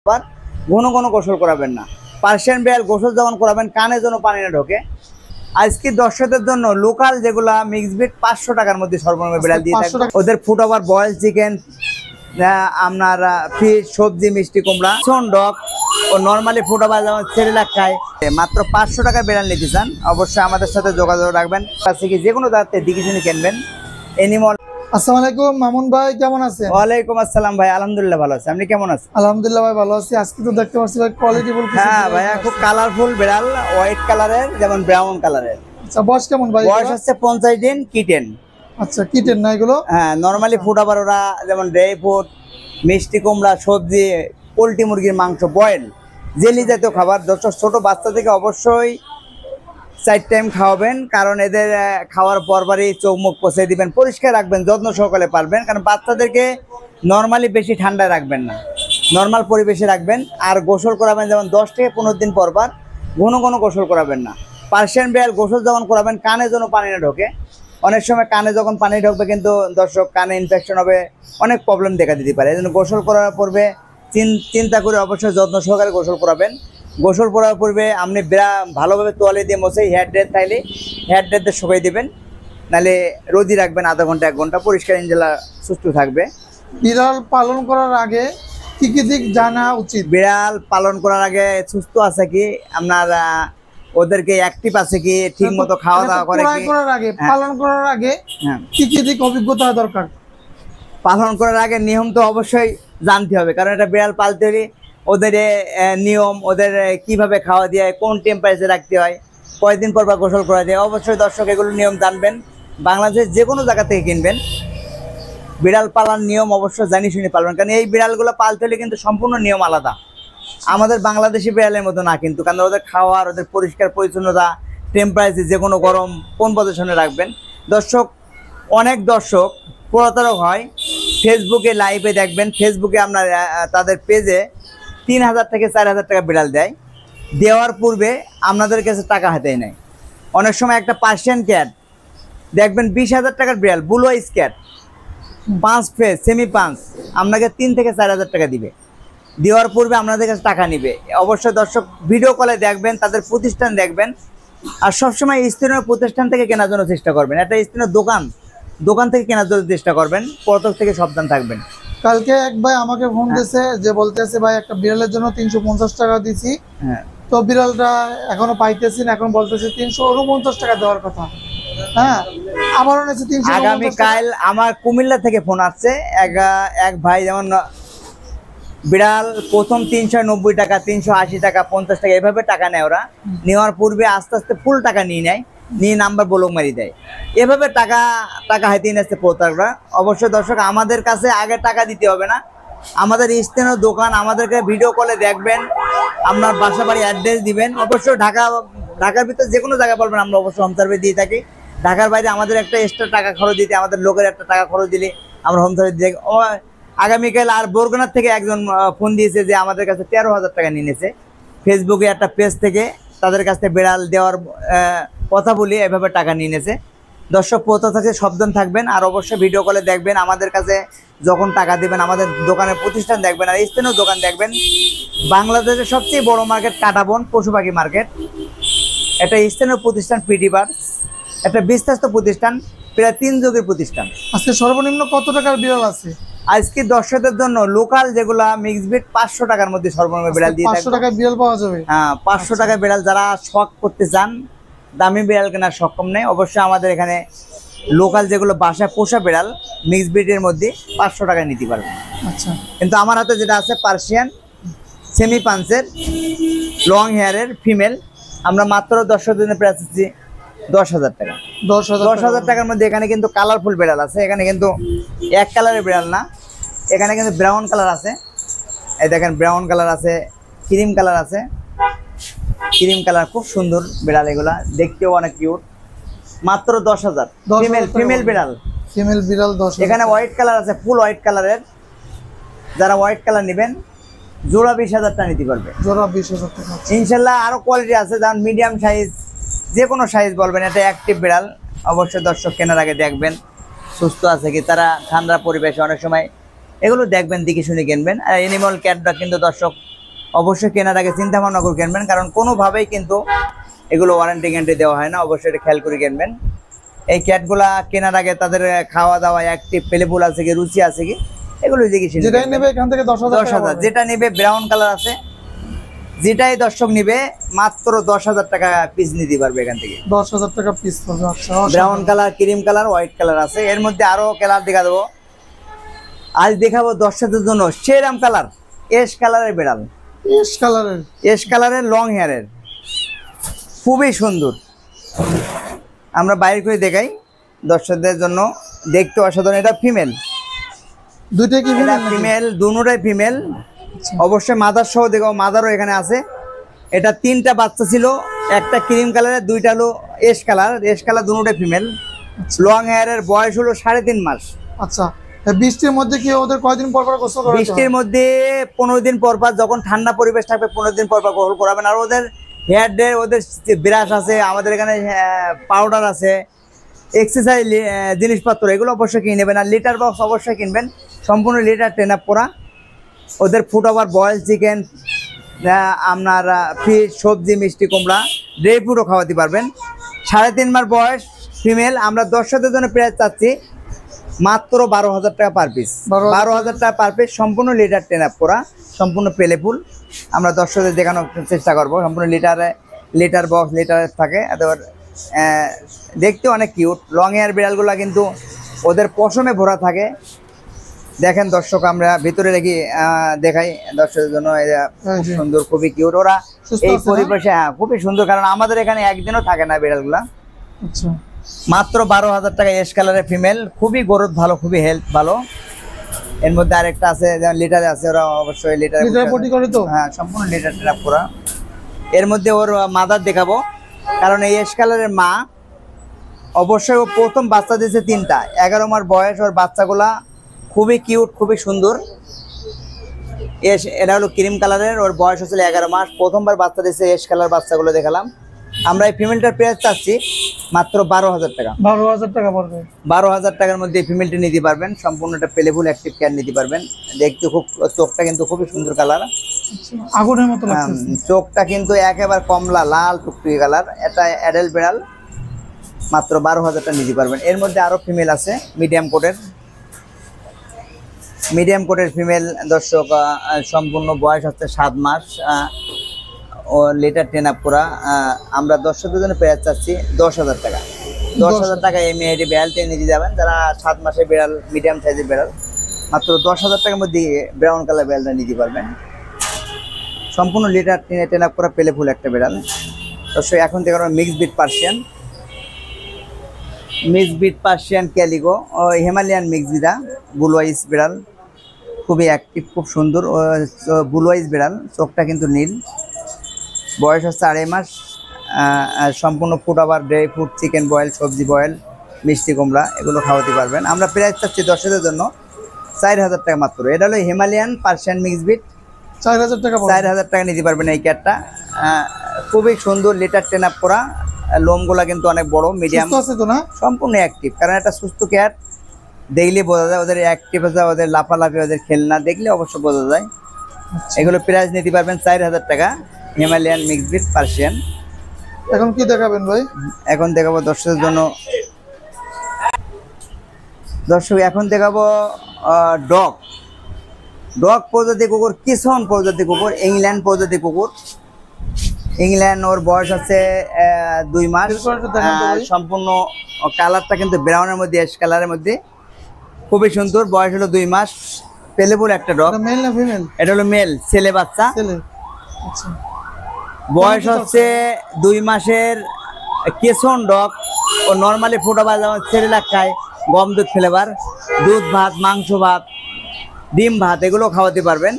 পরপর, ঘন ঘন গোসল করাবেন না। পার্সিয়ান বিড়াল গোসল যখন করাবেন কানে যেন পানি না ঢোকে। আজকে দর্শকদের জন্য লোকাল যেগুলা মিক্স ব্রিড 500 টাকার মধ্যে সর্বনিম্ন বিড়াল দিয়ে থাকে। ওদের ফুড ওভার বয়েল চিকেন, আপনার ফিশ, সবজি, মিষ্টি কুমড়া, ডগ ও নর্মালি ফুড ওভার যেমন সেরেলাক খায়। মাত্র 500 টাকা বিড়াল নিতে চান অবশ্যই আমাদের সাথে যোগাযোগ রাখবেন। কাছে কি যে কোনো দাঁতে দিকে শুনে কিনবেন। এনিমল। আসসালামু আলাইকুম মামুন ভাই, কেমন আছেন? ওয়ালাইকুম আসসালাম ভাই, আলহামদুলিল্লাহ ভালো আছি। আপনি কেমন আছেন? আলহামদুলিল্লাহ ভাই ভালো আছি। আজকে তো দেখতে পাচ্ছি ভাই কোয়ালিটি ফুল। হ্যাঁ ভাইয়া, খুব কালারফুল বিড়াল, হোয়াইট কালারের যেমন ব্রাউন কালারের। আচ্ছা, বয়স কেমন ভাই? বয়স হচ্ছে 50 দিন, কিটেন। আচ্ছা, কিটেন না এগুলো? হ্যাঁ, নরমালি ফুড আবার ওরা যেমন ড্রাই ফ্রুট, মিষ্টি কুমড়া, সবজি, পোলট্রি মুরগির মাংস, বয়েল, জেলি জাতীয় খাবার। ছোট বাচ্চা থেকে অবশ্যই 4 টাইম খাওয়াবেন, কারণ এদের খাওয়ার পরপরই চোখ মুখ পচে দিবেন, পরিষ্কার রাখবেন, যত্ন সহকারে পারবেন। কারণ বাচ্চাদেরকে নর্মালি বেশি ঠান্ডায় রাখবেন না, নর্মাল পরিবেশে রাখবেন। আর গোসল করাবেন যেমন 10 থেকে 15 দিন পরপর, ঘন ঘন গোসল করাবেন না। পার্সিয়ান বিড়াল গোসল যখন করাবেন কানে যেন পানি না ঢোকে। অনেক সময় কানে যখন পানি ঢোকবে কিন্তু দর্শক কানে ইনফেকশন হবে, অনেক প্রবলেম দেখা দিতে পারে। এই জন্য গোসল করার পূর্বে চিন্তা করে অবশ্যই যত্ন সহকারে গোসল করাবেন। গোসল করার পূর্বে আপনি ভালোভাবে তোয়ালে দিয়ে মুছে হেয়ার ড্রেস থাইলে হেয়ার ড্রেস দিয়ে শুকিয়ে দেবেন, নাহলে রোদি রাখবেন আধা ঘন্টা 1 ঘন্টা, পরিষ্কার ইনশাল্লাহ সুস্থ থাকবে। বিড়াল পালন করার আগে কি কি দিক জানা উচিত? বিড়াল পালন করার আগে সুস্থ আছে কি, আপনার ওদেরকে অ্যাক্টিভ আছে কি, ঠিক মতো খাওয়া দাওয়া করে কি, পালন করার আগে কি কি দিক অভিজ্ঞতা দরকার? পালন করার আগে নিয়ম তো অবশ্যই জানতে হবে, কারণ এটা বিড়াল পালতে হলে ওদের নিয়ম, ওদের কিভাবে খাওয়া দেওয়া হয়, কোন টেম্পারেচার রাখতে হয়, কয়দিন পর গোসল করা যায়, অবশ্যই দর্শক এগুলো নিয়ম জানবেন। বাংলাদেশের যে কোনো জায়গা থেকে কিনবেন, বিড়াল পালার নিয়ম অবশ্যই জানি শুনে পালবেন, কারণ এই বিড়ালগুলো পালতে হলে কিন্তু সম্পূর্ণ নিয়ম আলাদা, আমাদের বাংলাদেশি বিড়ালের মতো না কিন্তু। কারণ ওদের খাওয়ার, ওদের পরিষ্কার পরিচ্ছন্নতা, টেম্পারেচার যে কোনো গরম কোন পজিশনে রাখবেন। অনেক দর্শক প্রতারক হয়, ফেসবুকে লাইভে দেখবেন, ফেসবুকে আপনার তাদের পেজে 3000 থেকে 4000 টাকা বিড়াল দেয়, দেওয়ার পূর্বে আপনাদের কাছে টাকা হাতে নেয়। অনেক সময় একটা পার্সিয়ান ক্যাট দেখবেন 20,000 টাকার বিড়াল, ব্লু আইস ক্যাট, 5 ফেস, সেমি পাঁচ, আপনাকে 3 থেকে 4000 টাকা দিবে। দেওয়ার পূর্বে আপনাদের কাছে টাকা নিবে। অবশ্যই দর্শক ভিডিও কলে দেখবেন, তাদের প্রতিষ্ঠান দেখবেন, আর সবসময় স্থানীয় প্রতিষ্ঠান থেকে কেনার জন্য চেষ্টা করবেন। একটা স্থানীয় দোকান থেকে কেনার জন্য চেষ্টা করবেন, প্রত্যেক থেকে সাবধান থাকবেন। কালকে এক ভাই আমাকে ফোন দিয়েছে, যে বলতেছে ভাই একটা বিড়ালের জন্য 350 টাকা দিছি, তো বিড়ালটা এখনো পাইতেছি না, এখন বলতেছে 349 টাকা দেওয়ার কথা। হ্যাঁ, আবারও নিয়েছে 349। আগামীকাল আমার কুমিল্লা থেকে ফোন আসছে, এক ভাই যেমন বিড়াল প্রথম 390 টাকা, 380 টাকা, 50 টাকা এভাবে টাকা নেয়। ওরা নেওয়ার পূর্বে আস্তে আস্তে ফুল টাকা নিয়ে নাম্বার ব্লক মারি দেয়, এভাবে টাকা হাতে নিয়ে আসছে প্রতারকরা। অবশ্যই দর্শক আমাদের কাছে আগে টাকা দিতে হবে না, আমাদের স্থানীয় দোকান, আমাদেরকে ভিডিও কলে দেখবেন, আপনার বাসা বাড়ি অ্যাড্রেস দিবেন। অবশ্যই ঢাকার ভিতরে যে কোনো জায়গায় বলবেন, আমরা অবশ্যই হোম সার্ভিস দিয়ে থাকি। ঢাকার বাইরে আমাদের একটা এক্সট্রা টাকা খরচ দিতে, আমাদের লোকের একটা টাকা খরচ দিলে আমরা হোম সার্ভিস দিয়ে। আগামীকাল আর বরগুনার থেকে একজন ফোন দিয়েছে যে আমাদের কাছে 13,000 টাকা নিয়েছে, ফেসবুকে একটা পেজ থেকে তাদের কাছে বিড়াল দেওয়ার কথা বলি এভাবে টাকা নিয়ে নিয়েছে। দর্শক প্রথা থেকে সাবধান থাকবেন, আর অবশ্যই ভিডিও কলে দেখবেন। আমাদের কাছে যখন টাকা দেবেন আমাদের দোকানের প্রতিষ্ঠান দেখবেন, আর স্থানীয় দোকান দেখবেন। বাংলাদেশের সবচেয়ে বড় মার্কেট কাটাবন পশু পাখি মার্কেট, একটা স্থানীয় প্রতিষ্ঠান পিডি বার্স, একটা বিশ্বস্ত প্রতিষ্ঠান, প্রায় 3 যুগের প্রতিষ্ঠান। আজকে সর্বনিম্ন কত টাকার বিড়াল আছে? আজকে দর্শকদের জন্য লোকাল যেগুলা মিক্স ব্রিড 500 টাকার মধ্যে সর্বনিম্ন বিড়াল দিয়ে 500 টাকায় বিড়াল পাওয়া যাবে। হ্যাঁ, 500 টাকায় বিড়াল, যারা শখ করতে চান, দামি বিড়াল কেনার সক্ষম নেই, অবশ্যই আমাদের এখানে লোকাল যেগুলো বাসায় পোষা বিড়াল মিক্স ব্রিডের মধ্যে 500 টাকায় নিতে পারবেন। আচ্ছা, কিন্তু আমার হাতে যেটা আছে পার্সিয়ান সেমি পাঞ্চের লং হেয়ারের ফিমেল, আমরা মাত্র দর্শকদের জন্য প্রাইস দিচ্ছি 10,000 টাকা। 10,000 টাকার মধ্যে এখানে কিন্তু কালারফুল বিড়াল আছে, এখানে কিন্তু এক কালারের বিড়াল না, এখানে কিন্তু ব্রাউন কালার আছে। এই দেখেন ব্রাউন কালার আছে, ক্রিম কালার আছে, ক্রিম কালার খুব সুন্দর বিড়াল, এগুলা দেখতেও অনেক কিউট। মাত্র 10,000 ফিমেল বিড়াল। এখানে হোয়াইট কালার আছে, ফুল হোয়াইট কালারের, যারা হোয়াইট কালার নেবেন জোড়া 20,000 টাকা নিতে পারবে। জোড়া 20,000 টাকা ইনশাল্লাহ। আরো কোয়ালিটি আছে, যেমন মিডিয়াম সাইজ, যে কোনো সাইজ বলবেন। এটা অ্যাক্টিভ বিড়াল, অবশ্যই দর্শক কেনার আগে দেখবেন সুস্থ আছে কি। তারা ঠান্ডা পরিবেশে অনেক সময় এগুলো দেখবেন, দিকে শুনে কিনবেন। আর এনিমল ক্যাটটা কিন্তু দর্শক অবশ্যই কেনার আগে চিন্তা ভাবনা করে কিনবেন, কারণ কোনোভাবেই কিন্তু এগুলো ওয়ারেন্টি গ্যারান্টি দেওয়া হয় না, অবশ্যই এটা খেয়াল করে কিনবেন। এই ক্যাটগুলা কেনার আগে তাদের খাওয়া দাওয়া অ্যাক্টিভ পেলেফুল আছে কি, রুচি আছে কি, এগুলো জিজ্ঞেস যেটাই নেবে এখান থেকে 10,000 10,000, টাকা পড়বে। যেটা নেবে ব্রাউন কালার আছে, যেটাই দর্শক নিবে মাত্র 10,000 টাকা পিস নিতে পারবে এখান থেকে। 10,000 টাকা পিস পড়বে। আচ্ছা, brown colour, cream colour, white colour আছে, এর মধ্যে আরো কালার দেখা দেবো। আজ দেখাবো দর্শকদের জন্য সেরাম কালার, এশ কালারের বিড়াল, এশ কালারের, এশ কালারের লং হেয়ারের, খুবই সুন্দর। আমরা বাইরে করে দেখাই দর্শকদের জন্য, দেখতে অসাধারণ। এটা ফিমেল, দুইটাই কি এটা ফিমেল, দুটোটাই ফিমেল। অবশ্যই মাদার সহ দেখো, মাদারও এখানে আছে। এটা 3টা বাচ্চা ছিল, একটা ক্রিম কালারের, 2টা হলো এশ কালার। এশ কালার দুটোটাই ফিমেল, লং হেয়ারের, বয়স হলো 3.5 মাস। আচ্ছা, বৃষ্টির মধ্যে কি ওদের কয়দিন পর পর গোসল করাতে হয়? বৃষ্টির মধ্যে 15 দিন পর পর, যখন ঠান্ডা পরিবেশ থাকবে 15 দিন পর পর গোসল করাবেন। আর ওদের হেয়ার ডে, ওদের ব্রাশ আছে, আমাদের এখানে পাউডার আছে, এক্সারসাইজ জিনিসপত্র, এগুলো অবশ্যই কিনে নেবেন। আর লিটার বক্স অবশ্যই কিনবেন, সম্পূর্ণ লিটার ট্রেন আপ করা। ওদের ফুড ওভার বয়েল চিকেন, আপনার ফিশ, সবজি, মিষ্টি কুমড়া, ড্রাই ফ্রুটও খাওয়াতে পারবেন। 3.5 মাস বয়স ফিমেল। আমরা দর্শকদের জন্য প্রাইস চাচ্ছি মাত্র 12,000 টাকা পার পিস। 12,000 টাকা পার পিস, সম্পূর্ণ লিটার ট্রেন আপ করা, সম্পূর্ণ পেলেফুল। আমরা দর্শকদের দেখানোর চেষ্টা করবো। সম্পূর্ণ লিটার বক্স লিটারের থাকে। এবার দেখতে অনেক কিউট লং হেয়ার বিড়ালগুলো, কিন্তু ওদের পশমে ভরা থাকে। দেখেন দর্শক, আমরা ভিতরে রেখে দেখাই দর্শকদের জন্য। এরা খুব সুন্দর, খুবই কিউট। ওরা এই পরিবেশে খুবই সুন্দর, কারণ আমাদের এখানে একদিনও থাকে না বিড়ালগুলা। আচ্ছা, মাত্র 12,000 টাকা এশ কালারের ফিমেল, খুবই গ্রোথ ভালো, খুবই হেলথ ভালো। এর মধ্যে আরেকটা আছে, যেমন লিটারে আছে, ওরা অবশ্যই লিটারে পটি করে তো। হ্যাঁ, সম্পূর্ণ লিটার ট্রাপ করা। এর মধ্যে ওর মাদার দেখাবো, কারণ এই এশ কালারের মা অবশ্যই ও প্রথম বাচ্চা দিয়েছে 3টা, 11 মাস বয়স। ওর বাচ্চাগুলা খুবই কিউট, খুবই সুন্দর। এটা হলো ক্রিম কালারের, ওর বয়স হচ্ছিল 11 মাস। প্রথমবার বাচ্চা দিয়েছে, এশ কালার বাচ্চাগুলো দেখালাম। আমরা এই ফিমেলটার প্রাইস চাচ্ছি মাত্র 12,000 টাকা। 12,000 টাকা পড়বে। 12,000 টাকার মধ্যে এই ফিমেলটি নিতে পারবেন, সম্পূর্ণ একটা পেলেফুল অ্যাক্টিভ কেয়ার নিতে পারবেন। দেখতে খুব, চোখটা কিন্তু খুবই সুন্দর কালার, আগুনের মতো লাগছে। চোখটা কিন্তু একেবারে কমলা লাল টুকটুকি কালার। এটা অ্যাডাল্ট বিড়াল, মাত্র 12,000 টাকা নিতে পারবেন। এর মধ্যে আরো ফিমেল আছে, মিডিয়াম কোটের ফিমেল দর্শক। সম্পূর্ণ বয়স হচ্ছে 7 মাস, ও লিটার ট্রেন আপ করা। আমরা দর্শকদের জন্য প্রাইস চাচ্ছি 10,000 টাকা। 10,000 টাকা এই মেয়েটি বিড়ালটি নিতে যাবেন, যারা 7 মাসের বিড়াল, মিডিয়াম সাইজের বিড়াল, মাত্র 10,000 টাকার মধ্যে ব্রাউন কালার বিড়ালটা নিতে পারবেন। সম্পূর্ণ লিটার ট্রেন আপ করা পেলেফুল একটা বিড়াল। দর্শক, এখন থেকে আমরা মিক্স বিট পার্সিয়ান ক্যালিগো ও হিমালয়ান মিক্স ব্লু আইস বিড়াল, খুবই অ্যাক্টিভ, খুব সুন্দর। ব্লু আইস বিড়াল, চোখটা কিন্তু নীল। বয়স হচ্ছে 2.5 মাস। সম্পূর্ণ food over, dry fruit, chicken boil, সবজি বয়েল, মিষ্টি কুমড়া, এগুলো খাওয়াতে পারবেন। আমরা প্রাইস চাচ্ছি দর্শকদের জন্য 4,000 টাকা মাত্র। এটা হলো হিমালয়ান পার্সিয়ান মিক্স বিট, 4,000 টাকা। 4,000 টাকা নিতে পারবেন এই ক্যাটটা। খুবই সুন্দর, লিটার ট্রেন আপ করা, লোমগুলা কিন্তু অনেক বড়, মিডিয়াম, আছে তো না? সম্পূর্ণ অ্যাক্টিভ। কারণ একটা সুস্থ ক্যাট দেখলে বোঝা যায়, ওদের অ্যাক্টিভ আছে, ওদের লাফালাফি, ওদের খেলনা দেখলে অবশ্য বোঝা যায়। এগুলো প্রাইস নিতে পারবেন 4,000 টাকা, হিমালয়ান মিক্স বিট পার্সিয়ান। এখন কি দেখাবেন ভাই? এখন দেখাবো দর্শকদের জন্য, এখন দেখাবো ডগ প্রজাতি কুকুর, কিসন প্রজাতি কুকুর, ইংল্যান্ড প্রজাতি কুকুর। ইংল্যান্ড, ওর বয়স আছে 2 মাস। সম্পূর্ণ কালারটা কিন্তু ব্রাউনের মধ্যে, অ্যাশ কালারের মধ্যে, খুবই সুন্দর। বয়স হলো 2 মাস, পেলেবল একটা ডগ। মেল না ফিমেল? এটা হলো মেল, ছেলে বাচ্চা। আচ্ছা, বয়স হচ্ছে 2 মাসের কেসন ডগ। ও নর্মালি ফুড ওভার, যেমন সেরেলাক খায়, গম দুধ ফ্লেভার, দুধ ভাত, মাংস ভাত, ডিম ভাত, এগুলো খাওয়াতে পারবেন।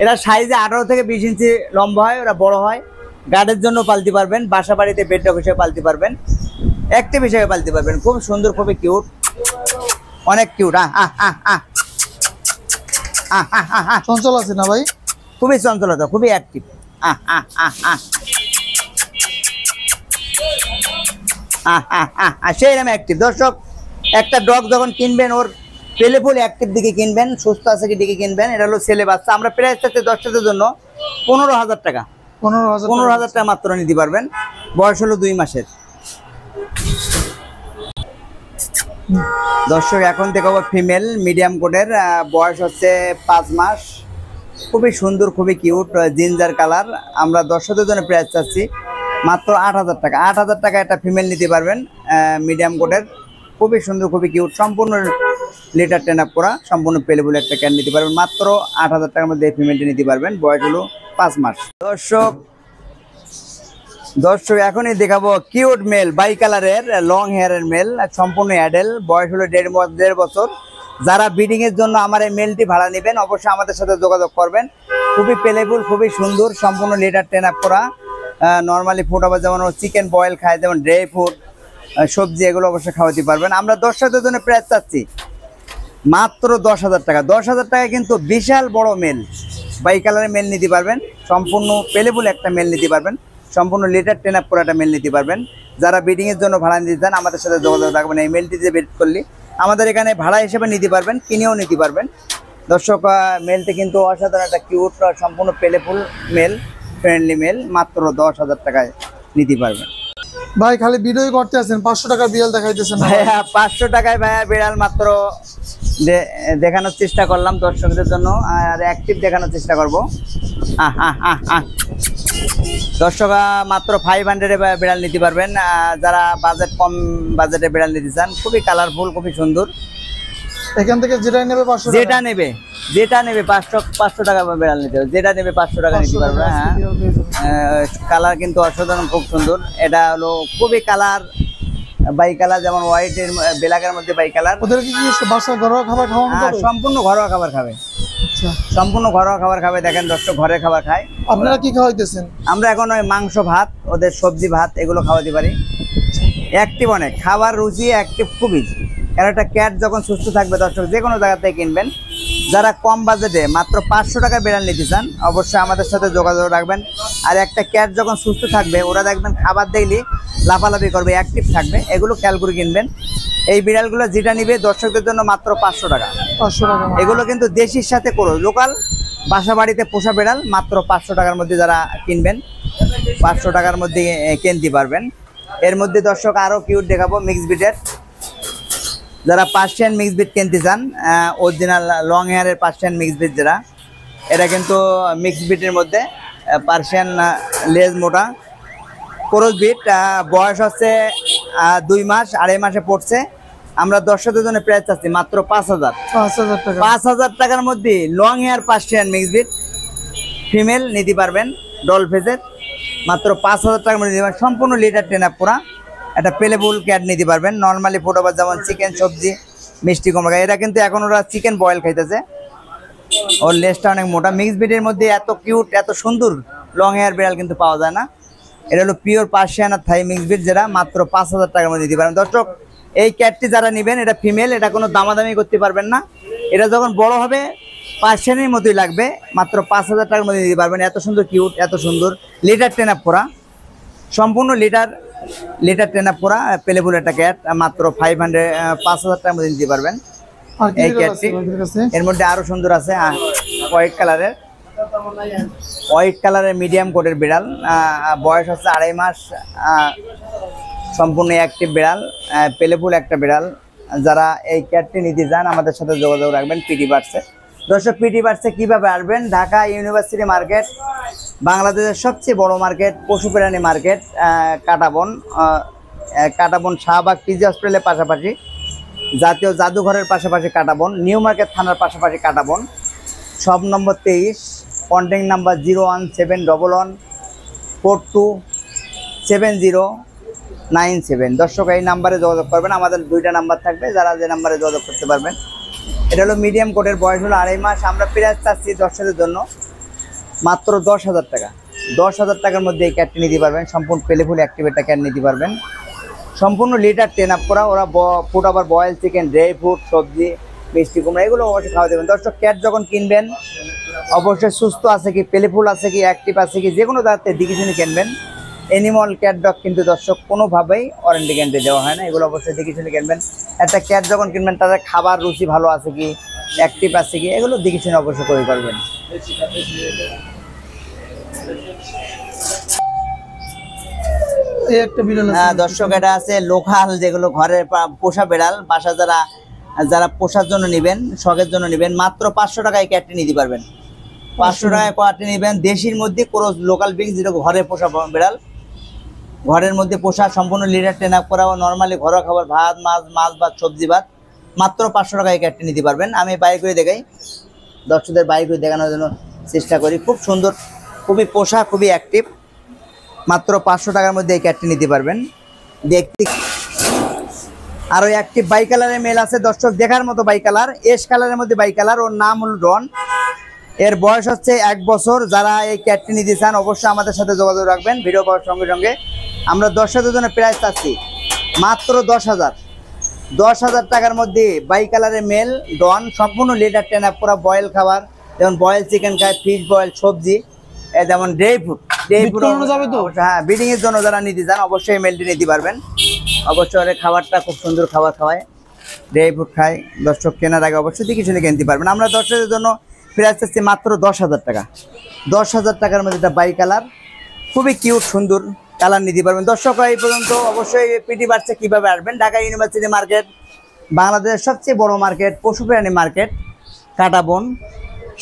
এরা সাইজে 18 থেকে 20 ইঞ্চি লম্বা হয়, ওরা বড় হয়। গার্ডের জন্য পালতে পারবেন, বাসা বাড়িতে বেড ডগ হিসেবে পালতে পারবেন, অ্যাক্টিভ হিসেবে পালতে পারবেন। খুব সুন্দর, খুবই কিউট, অনেক কিউট। চঞ্চল আছে না ভাই? খুবই চঞ্চলতা, খুবই অ্যাক্টিভ। সেই নামে অ্যাক্টিভ। দর্শক, একটা ডগ যখন কিনবেন, ওর পেলেফুল অ্যাক্টিভ দিকে কিনবেন, সুস্থ আছে কি দিকে কিনবেন। এটা হলো ছেলে বাচ্চা। আমরা প্রাইস থাকতে দর্শকদের জন্য 15,000 টাকা। 15,000 15,000 টাকা মাত্র নিতে পারবেন। বয়স হলো 2 মাসের। দর্শক এখন দেখাবো ফিমেল মিডিয়াম কোটের, বয়স হচ্ছে 5 মাস। খুবই সুন্দর, খুবই কিউট, জিঞ্জার কালার। আমরা দর্শকদের জন্য প্রাইস চাচ্ছি মাত্র 8,000 টাকা। 8,000 টাকা একটা ফিমেল নিতে পারবেন মিডিয়াম কোটের। খুবই সুন্দর, খুবই কিউট, সম্পূর্ণ লিটার টেন আপ করা, সম্পূর্ণ পেলেবল একটা ক্যান নিতে পারবেন মাত্র 8,000 টাকার মধ্যে এই ফিমেলটি নিতে পারবেন। বয়স হলো 5 মাস। দর্শক এখনই দেখাবো কিউট মেল, বাই কালারের লং হেয়ারের মেল, সম্পূর্ণ অ্যাডেল। বয়স হলো 1.5 বছর। যারা ব্রিডিং এর জন্য আমার এই মেলটি ভাড়া নেবেন অবশ্যই আমাদের সাথে যোগাযোগ করবেন। খুবই পেলেবল, খুবই সুন্দর, সম্পূর্ণ লিটার টেন আপ করা। নর্মালি ফুড আবার যেমন চিকেন বয়েল খায়, যেমন ড্রাই ফ্রুট, সবজি, এগুলো অবশ্যই খাওয়াতে পারবেন। আমরা দর্শকদের জন্য প্রাইস চাচ্ছি মাত্র 10,000 টাকা। 10,000 টাকা কিন্তু বিশাল বড় মেল, বাই কালারের মেল নিতে পারবেন। সম্পূর্ণ পেলেবল একটা মেল নিতে পারবেন, সম্পূর্ণ লিটার টেন আপ করা একটা মেল নিতে পারবেন। যারা ব্রিডিং এর জন্য ভাড়া নিতে চান আমাদের সাথে যোগাযোগ রাখবেন। এই মেলটি যে ব্রিড করলে আমাদের এখানে ভাড়া হিসেবে নিতে পারবেন, কিনেও নিতে পারবেন। দর্শক মেলটি কিন্তু অসাধারণ একটা কিউট, সম্পূর্ণ পেলেবল মেল, ফ্রেন্ডলি মেল, মাত্র 10,000 টাকায় নিতে পারবেন। ভাই খালি ভিডিও করতে আছেন, 500 টাকা বিড়াল দেখাইতেছেন না? ভাইয়া 500 টাকায় ভাইয়া বিড়াল মাত্র দেখানোর চেষ্টা করলাম দর্শকদের জন্য, আর অ্যাক্টিভ দেখানোর চেষ্টা করবো। দর্শক মাত্র 500-এ বিড়াল নিতে পারবেন। যারা বাজেট কম বাজেটে বিড়াল নিতে চান, খুবই কালারফুল, খুবই সুন্দর। এখান থেকে যেটাই নেবে 500 টাকা। যেটা নেবে 500 টাকা বিড়াল নিতে হবে। যেটা নেবে 500 টাকা নিতে পারবে। হ্যাঁ, কালার কিন্তু অসাধারণ, খুব সুন্দর। এটা হলো খুবই কালার, বাই কালার, যেমন হোয়াইটের ব্ল্যাকের মধ্যে বাই কালার। ওদের কি বাসায় ঘরোয়া খাবার খাওয়ানো যাবে? সম্পূর্ণ ঘরোয়া খাবার খাবে। আচ্ছা, সম্পূর্ণ ঘরোয়া খাবার খাবে। দেখেন দর্শক, ঘরের খাবার খায়। আপনারা কি খাওয়াইতেছেন? আমরা এখন ওই মাংস ভাত, ওদের সবজি ভাত, এগুলো খাওয়াতে পারি। অ্যাক্টিভ অনেক, খাবার রুচি অ্যাক্টিভ খুবই। কারণ একটা ক্যাট যখন সুস্থ থাকবে দর্শক যে কোনো জায়গা থেকে কিনবেন। যারা কম বাজেটে মাত্র 500 টাকা বিড়াল নিতে চান অবশ্যই আমাদের সাথে যোগাযোগ রাখবেন। আর একটা ক্যাট যখন সুস্থ থাকবে ওরা দেখবেন খাবার দেখলে লাফালাফি করবে, অ্যাক্টিভ থাকবে, এগুলো খেয়াল করে কিনবেন। এই বিড়ালগুলো যেটা নিবে দর্শকদের জন্য মাত্র 500 টাকা। 500 টাকা। এগুলো কিন্তু দেশির সাথে করো, লোকাল বাসা বাড়িতে পোষা বিড়াল, মাত্র 500 টাকার মধ্যে যারা কিনবেন 500 টাকার মধ্যে কিনতে পারবেন। এর মধ্যে দর্শক আরও কিউট দেখাবো মিক্স ব্রিডের। যারা পার্সিয়ান মিক্স ব্রিড কিনতে চান, অরিজিনাল লং হেয়ারের পার্সিয়ান মিক্স ব্রিড যারা, এটা কিন্তু মিক্স ব্রিডের মধ্যে পার্সিয়ান লেজ মোটা ক্রস ব্রিড। বয়স হচ্ছে 2 মাস, 2.5 মাসে পড়ছে। আমরা দর্শকদের জন্য প্রাইস চাচ্ছি মাত্র 5,000 টাকা। 5,000 টাকার মধ্যে long hair Persian mix breed female নিতে পারবেন, ডল ফেজের। মাত্র 5,000 টাকার মধ্যে নিতে পারবেন, সম্পূর্ণ লিটার টেন আপ করা একটা পেলেবল ক্যাট নিতে পারবেন। নর্মালি ফুড আবার যেমন চিকেন, সবজি, মিষ্টি কুমড়া, এটা কিন্তু এখন ওরা চিকেন বয়েল খাইতেছে। ওর লেজটা অনেক মোটা। মিক্স ব্রিডের মধ্যে এত কিউট, এত সুন্দর লং হেয়ার বিড়াল কিন্তু পাওয়া যায় না। এটা হলো পিওর পার্সিয়ান আর থাই মিক্স ব্রিড, যেটা মাত্র 5,000 টাকার মধ্যে দিতে পারেন। দর্শক এই ক্যাটটি যারা নেবেন, এটা ফিমেল, এটা কোনো দামাদামি করতে পারবেন না। এটা যখন বড় হবে পার্সিয়ানের মতোই লাগবে, মাত্র 5,000 টাকার মধ্যে দিতে পারবেন। এত সুন্দর কিউট, এত সুন্দর, লিটার টেন আপ করা, সম্পূর্ণ লিটার টেন আপ করা পেলেবল একটা ক্যাট, মাত্র 5,000 টাকার মধ্যে দিতে পারবেন এই ক্যাটটি। এর মধ্যে আরো সুন্দর আছে হোয়াইট কালারের মিডিয়াম কোটের বিড়াল। বয়স হচ্ছে 2.5 মাস, সম্পূর্ণ অ্যাক্টিভ বিড়াল, পেলেবল একটা বিড়াল। যারা এই ক্যাটটি নিতে চান আমাদের সাথে যোগাযোগ রাখবেন পিটি বার্ডসে। দর্শক পিটি বার্ডসে কীভাবে আসবেন? ঢাকা ইউনিভার্সিটি মার্কেট, বাংলাদেশের সবচেয়ে বড় মার্কেট, পশু প্রাণী মার্কেট, কাটাবন শাহবাগ পিজি হসপিটালের পাশাপাশি, জাতীয় জাদুঘরের পাশাপাশি কাটাবন, নিউ মার্কেট থানার পাশাপাশি Katabon, shop number 23, contact number 01711427097। দর্শক এই নাম্বারে যোগাযোগ করবেন, আমাদের 2টা নাম্বার থাকবে, যারা যে নাম্বারে যোগাযোগ করতে পারবেন। এটা হলো মিডিয়াম কোটের, বয়স হলো 2.5 মাস। আমরা প্রাইস চাচ্ছি দর্শকদের জন্য মাত্র 10,000 টাকা। 10,000 টাকার মধ্যে এই ক্যাটটি নিতে পারবেন, সম্পূর্ণ পেলেফুল অ্যাক্টিভ একটা ক্যাট নিতে পারবেন, সম্পূর্ণ লিটার টেন আপ করা। ওরা ফুড আবার বয়েল চিকেন, ড্রাই ফ্রুট, সবজি, মিষ্টি কুমড়া, এগুলো অবশ্যই খাওয়া দেবেন। দর্শক ক্যাট যখন কিনবেন অবশ্যই সুস্থ আছে কি, পেলেফুল আছে কি, অ্যাক্টিভ আছে কি, যে কোনো জায়গাতে দিকে শুনে কিনবেন। অ্যানিমাল ক্যাট ডগ কিন্তু দর্শক কোনোভাবেই ওয়ারেন্টি গ্যারান্টি দেওয়া হয় না, এগুলো অবশ্যই দেখে শুনে কিনবেন। একটা ক্যাট যখন কিনবেন তাদের খাবার রুচি ভালো আছে কি, অ্যাক্টিভ আছে কি, এগুলো দেখে শুনে অবশ্যই করে করবেন। এই একটা বিড়াল আছে। হ্যাঁ দর্শক, এটা আছে লোকাল, যেগুলো ঘরে পোষা বিড়াল, বাসা যারা যারা পোষার জন্য নেবেন, শখের জন্য নেবেন, মাত্র 500 টাকায় ক্যাটটি নিতে পারবেন। 500 টাকায় ক্যাটটি নেবেন, দেশির মধ্যে ক্রস লোকাল বিং, যেটা ঘরে পোষা বিড়াল, ঘরের মধ্যে পোষা, সম্পূর্ণ লিডার ট্রেন আপ করা, নর্মালি ঘরোয়া খাবার, ভাত মাছ ভাত সবজি ভাত, মাত্র 500 টাকায় ক্যাটটি নিতে পারবেন। আমি বাইর করে দেখাই, দর্শকদের বাইর করে দেখানোর জন্য চেষ্টা করি। খুব সুন্দর, খুবই পোষা, খুবই অ্যাক্টিভ, মাত্র 500 টাকার মধ্যে এই ক্যাটটি নিতে পারবেন। দেখতে আরো অ্যাক্টিভ বাই কালারের মেল আছে দর্শক, দেখার মতো বাই কালার, এস কালারের মধ্যে বাই কালার। ওর নাম হল ডন, এর বয়স হচ্ছে 1 বছর। যারা এই ক্যাটটি নিতে চান অবশ্যই আমাদের সাথে যোগাযোগ রাখবেন। ভিডিও পাওয়ার সঙ্গে সঙ্গে আমরা 10,000 জন্য প্রাইস চাচ্ছি মাত্র 10,000 টাকার মধ্যে বাই কালারের মেল ডন, সম্পূর্ণ লিটার ট্রেন আপ করা, বয়েল খাবার, যেমন বয়েল চিকেন খায়, ফিশ বয়েল, সবজি, যেমন ড্রাই ফ্রুট যাবে তো। হ্যাঁ, ব্রিডিং এর জন্য যারা নিতে চান অবশ্যই মেলটি নিতে পারবেন। অবশ্যই ওর খাবারটা খুব সুন্দর খাবার খাওয়ায়, ড্রাই ফ্রুট খায়। দর্শক কেনার আগে অবশ্যই দেখে শুনে কিনতে পারবেন। আমরা দর্শকদের জন্য প্রাইস চাচ্ছি মাত্র 10,000 টাকা। 10,000 টাকার মধ্যে এটা বাই কালার, খুবই কিউট সুন্দর কালার নিতে পারবেন। দর্শক এই পর্যন্ত অবশ্যই পিটি বাচ্চা কীভাবে আসবেন, ঢাকা ইউনিভার্সিটি মার্কেট, বাংলাদেশের সবচেয়ে বড় মার্কেট, পশু প্রাণী মার্কেট, কাটাবন,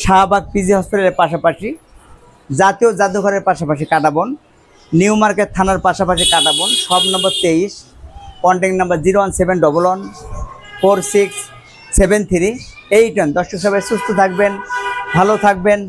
শাহবাগ পিজি হসপিটালের পাশাপাশি, জাতীয় জাদুঘরের পাশাপাশি কাটাবন, নিউ মার্কেট থানার পাশাপাশি Katabon, shop number 23, contact number 01711467381। দর্শক সবাই সুস্থ থাকবেন, ভালো থাকবেন।